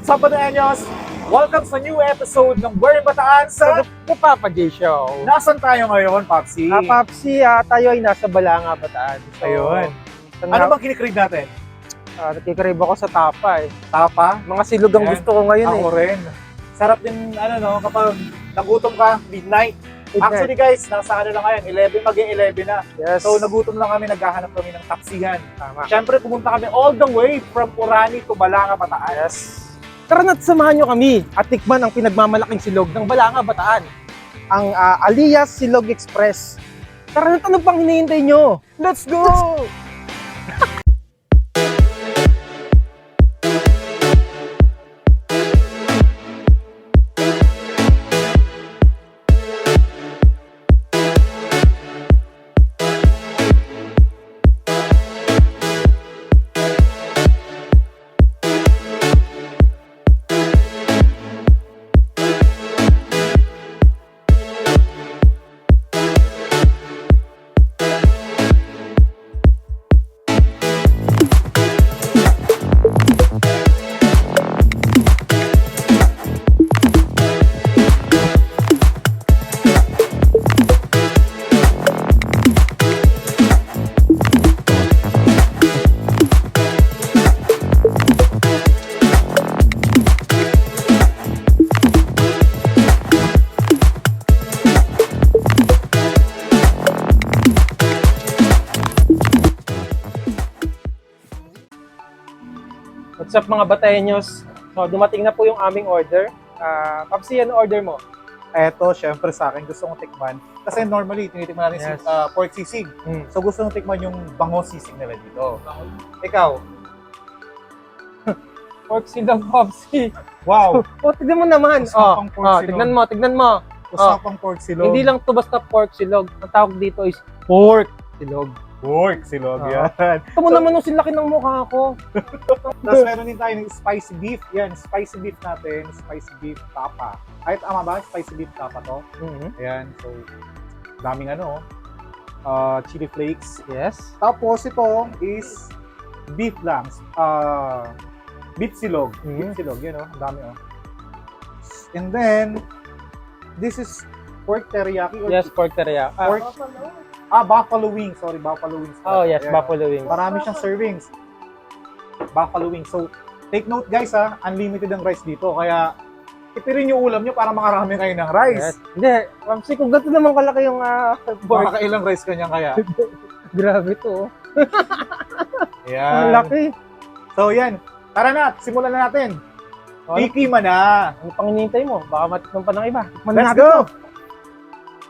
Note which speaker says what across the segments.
Speaker 1: What's up, Bateanyos? Welcome sa new episode ng Where in Bataan sa
Speaker 2: The Papa J Show.
Speaker 1: Nasaan tayo ngayon, Papsi?
Speaker 2: Papsi, tayo ay nasa Balanga, Bataan. So,
Speaker 1: Ayun. Ano bang kinikrave natin?
Speaker 2: Nakikrave ako sa tapa eh.
Speaker 1: Tapa?
Speaker 2: Mga silog ang
Speaker 1: Ayan.
Speaker 2: gusto ko ngayon
Speaker 1: Ako rin. Sarap din, kapag nagutom ka, midnight. Actually guys, nasa lang ngayon, 11, mag-11 na.
Speaker 2: Yes.
Speaker 1: So nagutom lang kami, naghahanap kami ng taksihan.
Speaker 2: Tama.
Speaker 1: Siyempre, pumunta kami all the way from Orani to Balanga, Bataan.
Speaker 2: Yes. Tara na't samahan nyo kami at tikman ang pinagmamalaking silog ng Balanga, Bataan. Ang Alias Silog Express. Tara na't ano pang hinihintay nyo? Let's go! What's up mga Bataenyos? So dumating na po yung aming order. Papsi, ano order mo?
Speaker 1: Eto, syempre sa akin, gusto kong tikman. Kasi normally, tinitikman natin
Speaker 2: Yes.
Speaker 1: pork sisig.
Speaker 2: Mm.
Speaker 1: So gusto kong tikman yung bango sisig nila dito. Ikaw?
Speaker 2: Pork silog, Papsi.
Speaker 1: Wow!
Speaker 2: Tignan mo naman.
Speaker 1: Usapang pork silog.
Speaker 2: Tignan mo.
Speaker 1: Usapang pork silog.
Speaker 2: Hindi lang to basta pork silog. Ang tawag dito is pork silog.
Speaker 1: Pork silog,
Speaker 2: Oo.
Speaker 1: yan.
Speaker 2: Ito mo naman yung silaki ng mukha ko.
Speaker 1: Tapos meron din tayo ng spicy beef. Yan, spicy beef natin. Spicy beef tapa. Kahit tama ba? Spicy beef tapa to.
Speaker 2: Mhm.
Speaker 1: Ayan, so daming chili flakes.
Speaker 2: Yes.
Speaker 1: Tapos ito is beef lang. Beef silog.
Speaker 2: Mhm.
Speaker 1: Beef silog, yan ang dami And then, this is pork teriyaki. Or
Speaker 2: Yes, pork teriyaki.
Speaker 1: pork. Buffalo wings. Sorry, buffalo wings.
Speaker 2: Oh, yes,
Speaker 1: Ayan,
Speaker 2: buffalo wings.
Speaker 1: Marami siyang servings. Buffalo wings. So, take note guys unlimited ang rice dito. Kaya, ipirin yung ulam nyo para makarami kayo ng rice.
Speaker 2: Yes. Hindi, Papsi, kung gato naman kalaki yung pork.
Speaker 1: Makakailang rice kanya kaya.
Speaker 2: Grabe to.
Speaker 1: Yan.
Speaker 2: Ang laki.
Speaker 1: So, yan. Tara na, simulan na natin. Tikima na.
Speaker 2: Ano pang hinihintay mo? Baka matikman pa ng iba. Tikman
Speaker 1: Let's
Speaker 2: natin
Speaker 1: go!
Speaker 2: to.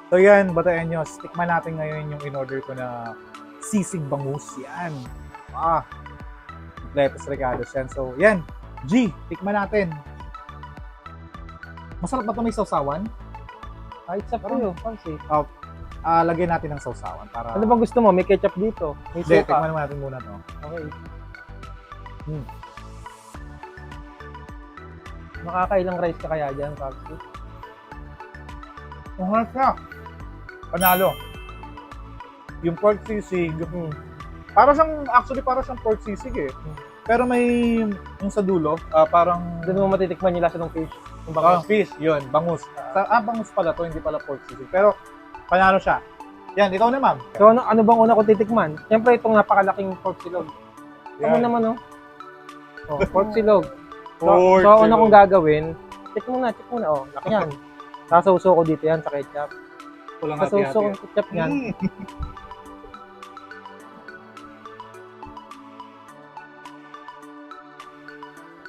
Speaker 1: So yan, Bataenyos, tikman natin ngayon yung in-order ko na sisig bangus. Yan. Completos regalos yan. So yan, G, tikman natin. Masarap ba ito may sausawan?
Speaker 2: Ay, sa puyo, Papsi.
Speaker 1: Lagyan natin ng sausawan para...
Speaker 2: Ano bang gusto mo? May ketchup dito. May
Speaker 1: Hindi,
Speaker 2: suka.
Speaker 1: tikman natin muna to.
Speaker 2: Okay. Makakailang rice ka kaya dyan, Papsi?
Speaker 1: Mahal siya. Panalo. Yung pork sisig, para siyang pork sisig eh. Pero may yung sa dulo, parang
Speaker 2: Doon mo matitikman yung lasa ng fish. Yung
Speaker 1: baka
Speaker 2: baka.
Speaker 1: fish, yun, bangus. Bangus pala to, hindi pala pork sisig. Pero panalo siya. Yan, ikaw na ma'am.
Speaker 2: So ano bang una kong titikman? Siyempre itong napakalaking pork silog. Ano naman pork silog. So una kong gagawin, check muna. Laki yan. Sasawsaw ko dito yan sa ketchup.
Speaker 1: Kulang
Speaker 2: Sasawsaw ko ng ketchup yan.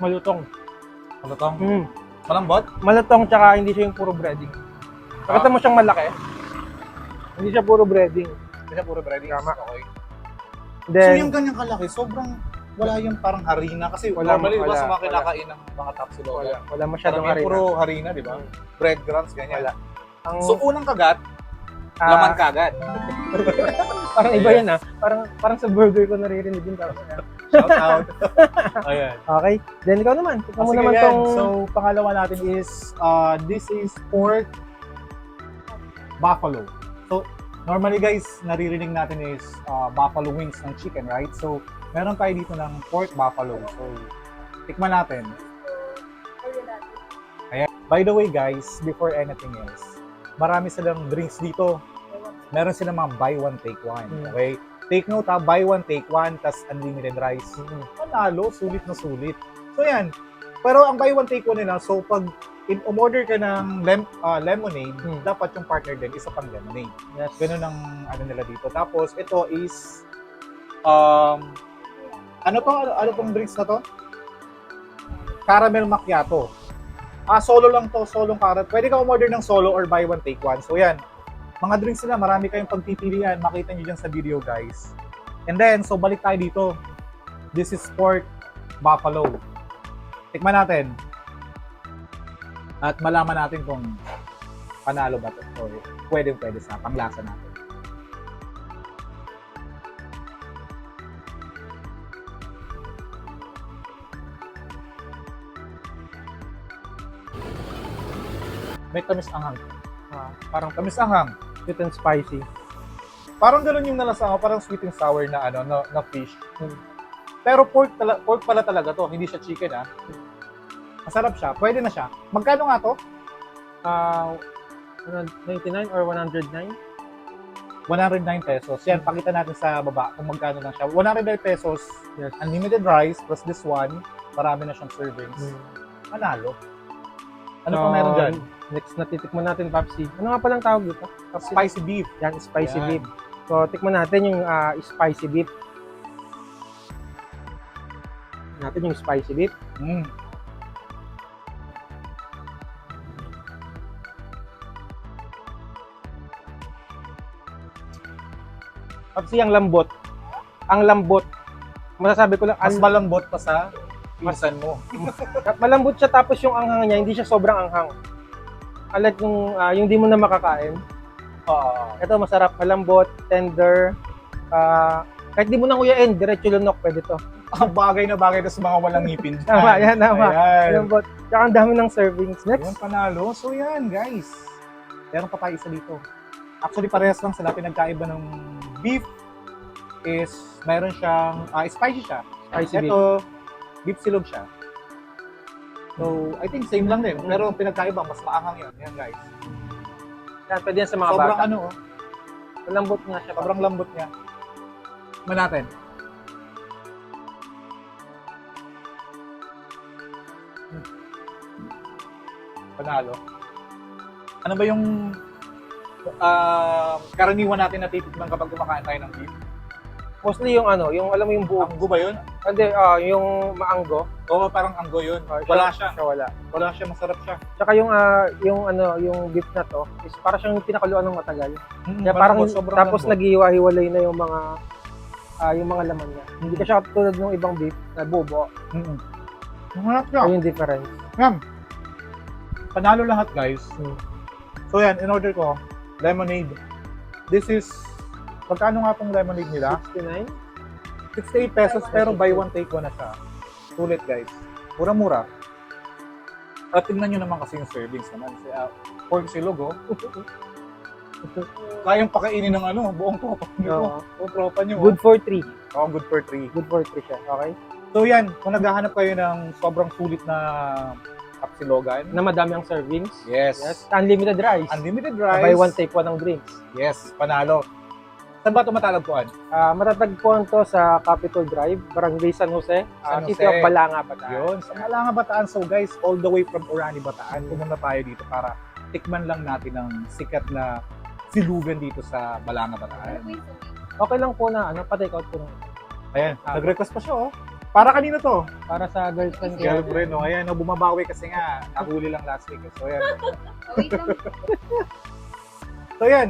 Speaker 2: Malutong.
Speaker 1: Ano to?
Speaker 2: Mm.
Speaker 1: Malambot?
Speaker 2: Malutong tsaka hindi siya yung puro breading. Nakita mo siyang malaki? Hindi siya puro breading.
Speaker 1: Kasi puro breading.
Speaker 2: Tama.
Speaker 1: Okay.
Speaker 2: Then,
Speaker 1: So yung ganyang kalaki, sobrang wala yung parang harina. Kasi
Speaker 2: Wala,
Speaker 1: normally, diba,
Speaker 2: wala,
Speaker 1: sa mga
Speaker 2: wala.
Speaker 1: kinakain ng mga tapsilog,
Speaker 2: wala masyadong
Speaker 1: parang
Speaker 2: harina.
Speaker 1: puro harina, di ba? Breadcrumbs, ganyan.
Speaker 2: Wala. Ang,
Speaker 1: So unang kagat,
Speaker 2: ah,
Speaker 1: laman kagat.
Speaker 2: Parang iba yan Parang sa burger ko naririnig din tapos yan.
Speaker 1: Shout out. Ayan.
Speaker 2: Okay. Then ikaw naman. Tignan mo
Speaker 1: Sige
Speaker 2: naman
Speaker 1: yan.
Speaker 2: tong...
Speaker 1: So, pangalawa natin is, this is pork buffalo. So, normally guys, naririnig natin is buffalo wings ng chicken, right? So, meron tayo dito ng pork buffalo. So, tikman natin. Ayan. By the way guys, before anything else, marami silang drinks dito. Meron silang mga buy one, take one. Okay? Take note ha, buy one, take one, tas unlimited rice. Panalo, sulit na sulit. So yan. Pero ang buy one, take one nila, so pag umorder ka ng lemonade, dapat yung partner din, isa pang lemonade.
Speaker 2: Yes.
Speaker 1: Ganun ang ano nila dito. Tapos ito is, ano to? Ano tong drinks na to? Caramel macchiato. Solo lang to, solong caramel. Pwede ka umorder ng solo or buy one, take one. So yan, mga drinks nila, marami kayong pagpipilian. Makita nyo dyan sa video, guys. And then, so balik tayo dito. This is pork buffalo. Tikman natin. At malaman natin kung panalo ba ito or pwede sa panglasa natin. May tamis anghang. Parang tamis anghang.
Speaker 2: Sweet and spicy.
Speaker 1: Parang gano'n yung nalasa ko, parang sweet and sour na na fish. Pero pork pala talaga to, hindi siya chicken Masarap siya, pwede na siya. Magkano nga to?
Speaker 2: 99 or 109?
Speaker 1: 109 pesos. Yan, pakita natin sa baba kung magkano lang siya. 109 pesos,
Speaker 2: Yes.
Speaker 1: unlimited rice, plus this one, marami na siyang servings. Manalo. Ano pa meron dyan?
Speaker 2: Next na titikman natin, Papsi. Ano nga palang tawag dito?
Speaker 1: Spicy beef.
Speaker 2: Yan, spicy
Speaker 1: Yan.
Speaker 2: beef. So, tikman natin yung spicy beef. Natin yung spicy beef. Papsi, ang lambot. Ang lambot. Masasabi ko lang,
Speaker 1: Mas malambot pa sa pinsan mo.
Speaker 2: malambot siya tapos yung anghang niya, hindi siya sobrang anghang. Alat yung di mo na makakain. Ito masarap, malambot, tender. Kahit di mo na kuyain, diretso lunok, pwede to.
Speaker 1: Bagay na sa mga walang ngipin.
Speaker 2: Tama, yan, tama.
Speaker 1: Ayan.
Speaker 2: Malambot. Tsaka ang dami ng servings. Next.
Speaker 1: Yun, panalo. So yan, guys. Meron pa tayo isa dito. Actually, parehas lang sila. Pinagkaiba ng beef is, mayroon siyang, spicy siya.
Speaker 2: Spicy beef.
Speaker 1: Ito, beef silog siya. So, I think same lang din. Pero pinagkaiba, mas maanghang yun. Yan, guys.
Speaker 2: Yan, pwede yan sa mga
Speaker 1: Sobrang
Speaker 2: bata. Malambot nga siya.
Speaker 1: Sobrang lambot niya. Tikman natin. Panalo. Ano ba yung karaniwan natin natitikman kapag kumakain tayo ng beef?
Speaker 2: Mostly yung yung alam mo yung buo.
Speaker 1: Anggo ba yun?
Speaker 2: Hindi, yung maanggo.
Speaker 1: Oo, parang anggo yun. Wala siya.
Speaker 2: Wala.
Speaker 1: Wala siya, masarap siya.
Speaker 2: Tsaka yung beef na to, is para siyang pinakaluan ng matagal. Kaya
Speaker 1: Parang
Speaker 2: parang
Speaker 1: sobrang
Speaker 2: tapos
Speaker 1: lambot.
Speaker 2: naghiwa-hiwalay na yung mga laman niya. Hindi ka siya tulad ng ibang beef na bubo.
Speaker 1: Masarap siya.
Speaker 2: Ayun yung difference.
Speaker 1: Yan. Panalo lahat, guys. So yan, in order ko, lemonade. This is, magkano nga pong lemonade nila?
Speaker 2: 69?
Speaker 1: 68 pesos, pero buy one, take one na siya. Sulit, guys. Mura-mura. At tingnan nyo naman kasi yung servings naman. Pork silog, Kayang pakainin ng buong tropa nyo. Buong tropa nyo.
Speaker 2: Good for 3.
Speaker 1: Good for 3.
Speaker 2: Good for 3 siya. Okay?
Speaker 1: So yan, kung naghahanap kayo ng sobrang sulit na kapsilogan.
Speaker 2: Na madami ang servings.
Speaker 1: Yes.
Speaker 2: Unlimited rice.
Speaker 1: Unlimited rice.
Speaker 2: Buy one, take one ng drinks.
Speaker 1: Yes, panalo. Saan ba ito matalagpuan?
Speaker 2: Matatagpuan to sa Capitol Drive, Barangay San Jose,
Speaker 1: San
Speaker 2: City
Speaker 1: Jose.
Speaker 2: of Balanga, Bataan.
Speaker 1: Yun, sa Malanga, Bataan. So guys, all the way from Orani, Bataan, pumunta tayo dito para tikman lang natin ang sikat na silugan dito sa Balanga, Bataan.
Speaker 2: Okay lang po na pa-take out po.
Speaker 1: Ayan, nag-request pa siya, Para kanino to?
Speaker 2: Para sa girlfriend ko.
Speaker 1: Girlfriend, Ayan, bumabawi kasi nga, nahuli lang last week. So ayan. So ayan.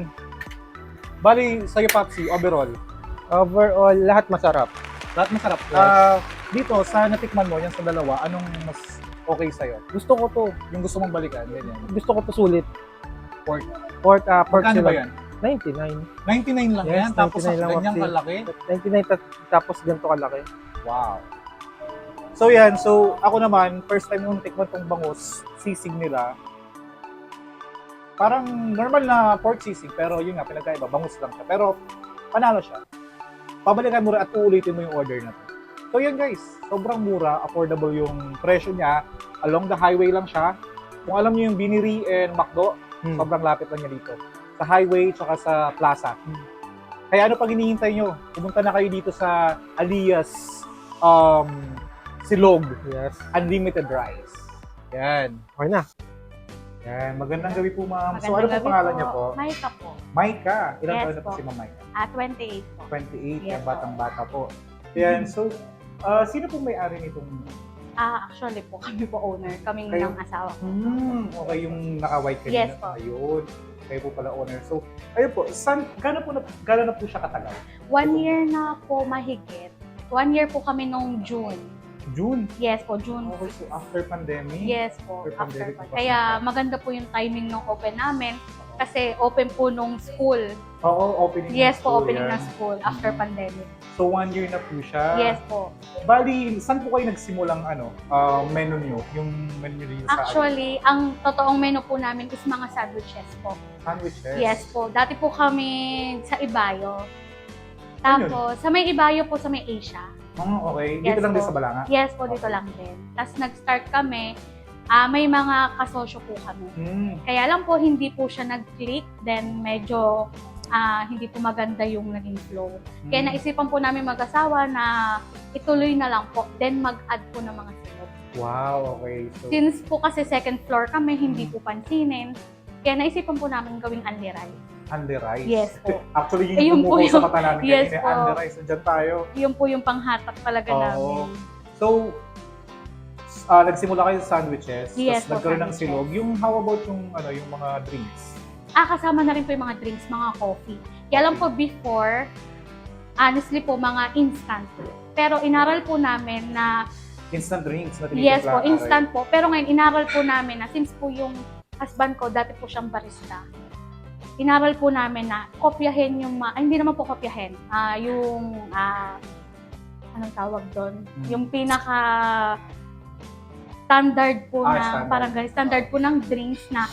Speaker 1: Bali, sa'yo, Papsi, overall.
Speaker 2: Overall, lahat masarap.
Speaker 1: Lahat masarap.
Speaker 2: Yes.
Speaker 1: Dito, sa natikman mo, yan sa dalawa, anong mas okay sa'yo?
Speaker 2: Gusto ko to.
Speaker 1: Yung gusto mong balikan, ganyan.
Speaker 2: Gusto ko to sulit.
Speaker 1: Pork.
Speaker 2: Pork
Speaker 1: Magkano ba
Speaker 2: silog.
Speaker 1: yan?
Speaker 2: 99.
Speaker 1: 99 lang
Speaker 2: Yes,
Speaker 1: yan, tapos
Speaker 2: 99 lang,
Speaker 1: ganyang
Speaker 2: Papsi.
Speaker 1: kalaki.
Speaker 2: 99 tapos ganito kalaki.
Speaker 1: Wow. So yan, so ako naman, first time nung tikman tong bangus, sisig nila, parang normal na pork sisig, pero yun nga, pinagkaiba, bangus lang siya. Pero panalo siya. Pabalikan mo rin at uulitin mo yung order na to. So yun guys, sobrang mura, affordable yung presyo niya. Along the highway lang siya. Kung alam niyo yung Biniri and McDo, sobrang lapit lang niya dito. Sa highway, tsaka sa plaza. Kaya ano pag hinihintay nyo? Pumunta na kayo dito sa Alias Silog.
Speaker 2: Yes.
Speaker 1: Unlimited rice. Yan.
Speaker 2: Okay na.
Speaker 1: Yan. Magandang gabi po, ma'am. So,
Speaker 3: Magandang
Speaker 1: ano po
Speaker 3: gabi
Speaker 1: pangalan
Speaker 3: po.
Speaker 1: niya po?
Speaker 3: Maika po.
Speaker 1: Maika. Ilang
Speaker 3: Yes
Speaker 1: taon na po
Speaker 3: po.
Speaker 1: si Ma'am Maika?
Speaker 3: 28 po.
Speaker 1: 28.
Speaker 3: Yes
Speaker 1: Yan,
Speaker 3: po.
Speaker 1: batang-bata po. Yan. So, sino po may-ari nitong...
Speaker 3: Actually po, kami po owner. Kaming
Speaker 1: Kayo?
Speaker 3: ng asawa ko.
Speaker 1: Okay, yung naka-white kanina.
Speaker 3: Yes po.
Speaker 1: Ayun. Kayo po pala owner. So, ayun po. Gano'n na po siya katagal?
Speaker 3: 1 year na po mahigit. 1 year po kami nung June.
Speaker 1: June.
Speaker 3: Yes po, June.
Speaker 1: Okay, so after pandemic.
Speaker 3: Yes po,
Speaker 1: After
Speaker 3: after
Speaker 1: pandemic
Speaker 3: pa.
Speaker 1: po.
Speaker 3: Kaya maganda po yung timing ng open namin. Kasi open po nung school.
Speaker 1: Oo, opening ng
Speaker 3: Yes po,
Speaker 1: school
Speaker 3: opening
Speaker 1: yan.
Speaker 3: ng school after
Speaker 1: Mhm.
Speaker 3: pandemic.
Speaker 1: So, 1 year na po siya.
Speaker 3: Yes po.
Speaker 1: Bali, saan po kayo nagsimulang menu nyo? Yung menu nyo sa
Speaker 3: Actually, ang totoong menu po namin is mga sandwiches po.
Speaker 1: sandwiches?
Speaker 3: Yes po. Dati po kami sa Ibayo.
Speaker 1: Ano
Speaker 3: Tapos, sa may Ibayo po, sa may Asia.
Speaker 1: Okay.
Speaker 3: Yes
Speaker 1: Dito lang
Speaker 3: po.
Speaker 1: din sa Balanga?
Speaker 3: Yes po, dito lang din. Tapos nag-start kami, may mga kasosyo po kami. Kaya lang po, hindi po siya nag-click. Then, medyo hindi po maganda yung naging flow. Kaya naisipan po namin mag-asawa na ituloy na lang po. Then, mag-add po ng mga silog.
Speaker 1: Wow, okay. So,
Speaker 3: Since po kasi second floor kami, hindi po pansinin. Kaya naisipan po namin gawing only rice.
Speaker 1: Under rice.
Speaker 3: Yes po.
Speaker 1: Actually,
Speaker 3: Ayun
Speaker 1: yung
Speaker 3: po
Speaker 1: bumuko sa
Speaker 3: yung-
Speaker 1: mata namin
Speaker 3: yes
Speaker 1: kanina,
Speaker 3: po.
Speaker 1: under rice. Nandiyan tayo.
Speaker 3: Yun po yung panghatak talaga
Speaker 1: Oo.
Speaker 3: namin.
Speaker 1: So, nagsimula kayo sa sandwiches.
Speaker 3: Yes
Speaker 1: Tapos
Speaker 3: po,
Speaker 1: nagkaroon ng
Speaker 3: sandwiches.
Speaker 1: silog. Yung how about yung mga drinks?
Speaker 3: Kasama na rin po yung mga drinks, mga coffee. Kaya lang po before, honestly po, mga instant. Pero inaral po namin na,
Speaker 1: Instant drinks na
Speaker 3: yes
Speaker 1: tinitimpla,
Speaker 3: po, instant po. Pero ngayon, inaral po namin na since po yung husband ko, dati po siyang barista. Inaral po namin na kopyahin yung, hindi naman po kopyahin, anong tawag doon? Yung pinaka standard po
Speaker 1: Standard.
Speaker 3: parang ganun, standard po ng drinks na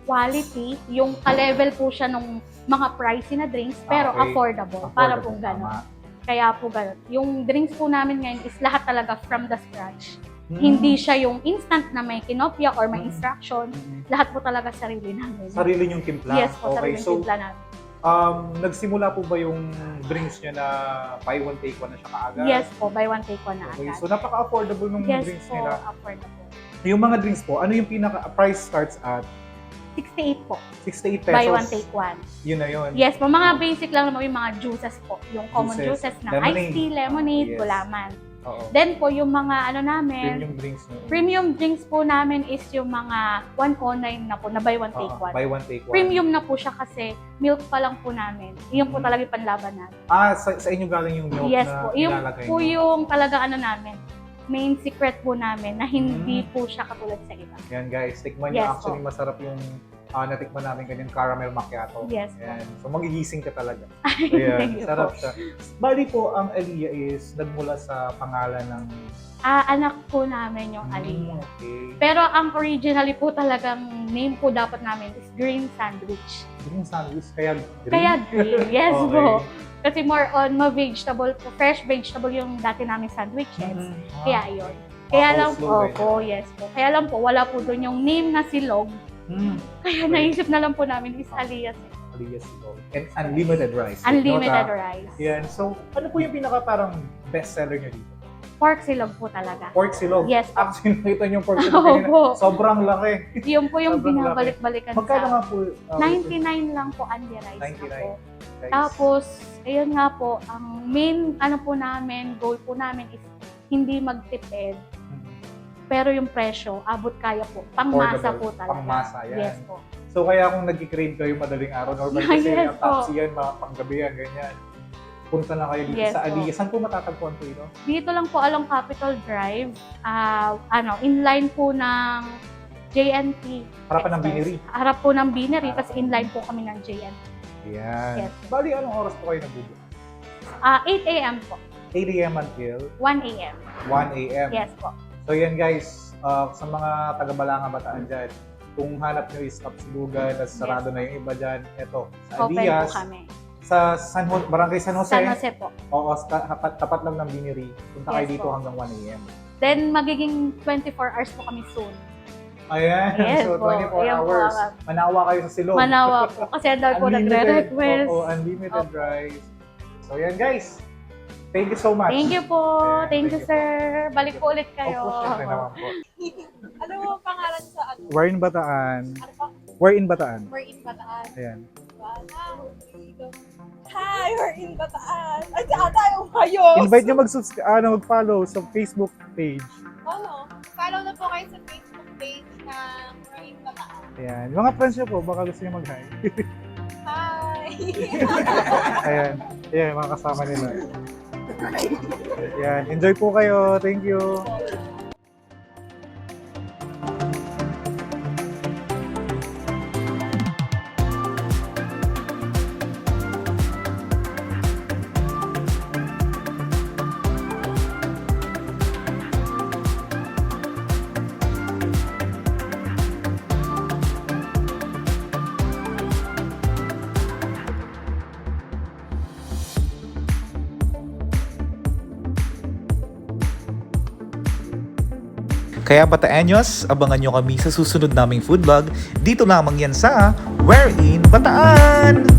Speaker 3: quality, yung ka-level po siya nung mga pricey na drinks, pero
Speaker 1: Okay.
Speaker 3: affordable, para po gano'n.
Speaker 1: Tama.
Speaker 3: Kaya po gano'n. Yung drinks po namin ngayon is lahat talaga from the scratch.
Speaker 1: Hmm.
Speaker 3: Hindi siya yung instant na may kinopya or may
Speaker 1: Mm.
Speaker 3: instruction.
Speaker 1: Mm.
Speaker 3: Lahat po talaga sarili namin.
Speaker 1: Sarili yung timpla.
Speaker 3: Yes po,
Speaker 1: Okay,
Speaker 3: sarili
Speaker 1: so
Speaker 3: timpla namin.
Speaker 1: nagsimula po ba yung drinks niya na buy one take one na siya kaagad?
Speaker 3: Yes po, buy one take one na
Speaker 1: Okay,
Speaker 3: agad.
Speaker 1: so napaka-affordable ng
Speaker 3: Yes
Speaker 1: drinks
Speaker 3: po,
Speaker 1: nila.
Speaker 3: affordable.
Speaker 1: Yung mga drinks po, ano yung price starts at
Speaker 3: 68 po,
Speaker 1: 68 pesos?
Speaker 3: buy one take one.
Speaker 1: Yun na yun.
Speaker 3: Yes po, mga basic lang naman yung mga juices po. Yung common
Speaker 1: Juices.
Speaker 3: juices na iced tea, lemonade,
Speaker 1: Yes.
Speaker 3: gulaman.
Speaker 1: Oo.
Speaker 3: Then po, yung mga namin,
Speaker 1: Premium drinks nyo.
Speaker 3: premium drinks po namin is yung mga 109 na po, na buy one take one.
Speaker 1: Buy one take one.
Speaker 3: Premium na po siya kasi milk pa lang po namin. Iyon po talaga yung panlaban namin.
Speaker 1: Sa inyo galing yung milk
Speaker 3: Yes
Speaker 1: na
Speaker 3: po. Yung
Speaker 1: nilalagay
Speaker 3: po
Speaker 1: nyo.
Speaker 3: yung talaga namin, main secret po namin na hindi
Speaker 1: Mm.
Speaker 3: po siya katulad sa iba.
Speaker 1: Yan guys, tikman
Speaker 3: Yes
Speaker 1: nyo. Actually, masarap yung natikman namin kanyang caramel macchiato.
Speaker 3: Yes po.
Speaker 1: Yan. So, magigising ka talaga. Ayan,
Speaker 3: Thank you
Speaker 1: sarap
Speaker 3: po.
Speaker 1: siya. Bali po, ang Aliyah is nagmula sa pangalan ng...
Speaker 3: Anak po namin yung Aliyah.
Speaker 1: Okay.
Speaker 3: Pero ang originally po talagang name po dapat namin is Green Sandwich.
Speaker 1: Green sandwich, kaya green?
Speaker 3: Kaya green, yes
Speaker 1: Okay.
Speaker 3: po. Kasi more on ma-vegetable po, fresh vegetable yung dati namin sandwiches.
Speaker 1: Mhm.
Speaker 3: Kaya yun. Kaya lang
Speaker 1: coleslaw
Speaker 3: po, yes po. Kaya lang po, wala po doon yung name na silog. Kaya
Speaker 1: Right.
Speaker 3: naisip na lang po namin is Aliyah.
Speaker 1: Aliyah Silog. And unlimited rice.
Speaker 3: Unlimited
Speaker 1: Nota.
Speaker 3: rice.
Speaker 1: Yan. So, ano po yung pinaka parang best seller nyo dito?
Speaker 3: Pork silog po talaga.
Speaker 1: Pork silog.
Speaker 3: Yes po.
Speaker 1: Actually, nakita niyo yung pork silog kanina.
Speaker 3: Opo.
Speaker 1: Sobrang laki.
Speaker 3: Yun po yung
Speaker 1: Sobrang
Speaker 3: binabalik-balikan
Speaker 1: Magkano
Speaker 3: sa
Speaker 1: nga po?
Speaker 3: 99 lang po only rice
Speaker 1: 99.
Speaker 3: na po.
Speaker 1: Guys?
Speaker 3: Tapos, ayun nga po, ang main po namin, goal po namin is hindi magtipid. Pero yung presyo, abot kaya po. Pangmasa
Speaker 1: Affordable.
Speaker 3: po talaga.
Speaker 1: Pangmasa, yan.
Speaker 3: Yes po.
Speaker 1: So, kaya kung nag-crave kayo madaling araw, normal kasi
Speaker 3: Yes
Speaker 1: ang taxi
Speaker 3: po.
Speaker 1: yan, mga panggabi yan, ganyan. Punta na kayo dito
Speaker 3: Yes
Speaker 1: sa
Speaker 3: po.
Speaker 1: Aliyah. Saan po matatagpuan po ito?
Speaker 3: Dito lang po along Capitol Drive, inline po ng JNT.
Speaker 1: Harapan ng
Speaker 3: Express.
Speaker 1: Biniri.
Speaker 3: Harap po ng Biniri, tapos inline po kami ng JNT.
Speaker 1: Yan.
Speaker 3: Yes.
Speaker 1: Bali, anong oras po kayo nagbubukas?
Speaker 3: 8 a.m. po,
Speaker 1: 8 a.m. until
Speaker 3: 1 a.m.
Speaker 1: 1 a.m.
Speaker 3: Yes po.
Speaker 1: So yan guys, sa mga taga-Balanga Bataan dyan, kung hanap nyo is Kapsulugan, tapos sarado na yung iba dyan, eto, sa
Speaker 3: Open
Speaker 1: Aliyah,
Speaker 3: po kami.
Speaker 1: sa Barangay San Jose.
Speaker 3: San Jose po.
Speaker 1: Oo, tapat lang ng Biniri. Punta kayo
Speaker 3: Yes
Speaker 1: dito
Speaker 3: po.
Speaker 1: hanggang 1 a.m.
Speaker 3: Then, magiging 24 hours po kami soon.
Speaker 1: Ayan,
Speaker 3: Yes
Speaker 1: so
Speaker 3: po.
Speaker 1: 24
Speaker 3: Ayan po,
Speaker 1: hours. Manawa kayo sa silog.
Speaker 3: Manawa po. Kasi ang dami po nagre-request.
Speaker 1: Oo, unlimited
Speaker 3: Opo.
Speaker 1: rice. So yan guys. Thank you so much.
Speaker 3: Thank you po.
Speaker 1: Ayan,
Speaker 3: Thank you,
Speaker 1: thank you
Speaker 3: sir. Balik po ulit kayo.
Speaker 1: Opo, syempre naman po.
Speaker 4: Ano mo ang pangalan sa ano?
Speaker 1: We're in Bataan.
Speaker 4: Ano pa?
Speaker 1: We're in Bataan.
Speaker 4: We're in Bataan.
Speaker 1: Ayan.
Speaker 4: Wow. Hi, we're in Bataan. Ay, tayo ayos.
Speaker 1: Invite nyo mag-follow sa Facebook page.
Speaker 4: Ano? Follow na po kayo sa Facebook page ng We're in Bataan.
Speaker 1: Ayan. Mga friends nyo po, baka gusto nyo mag-hi.
Speaker 4: Hi.
Speaker 1: Ayan. Ayan, mga kasama nila. Ayan. Enjoy po kayo. Thank you.
Speaker 5: Kaya Bataenyos, abangan nyo kami sa susunod naming food vlog. Dito lamang yan sa We're in Bataan!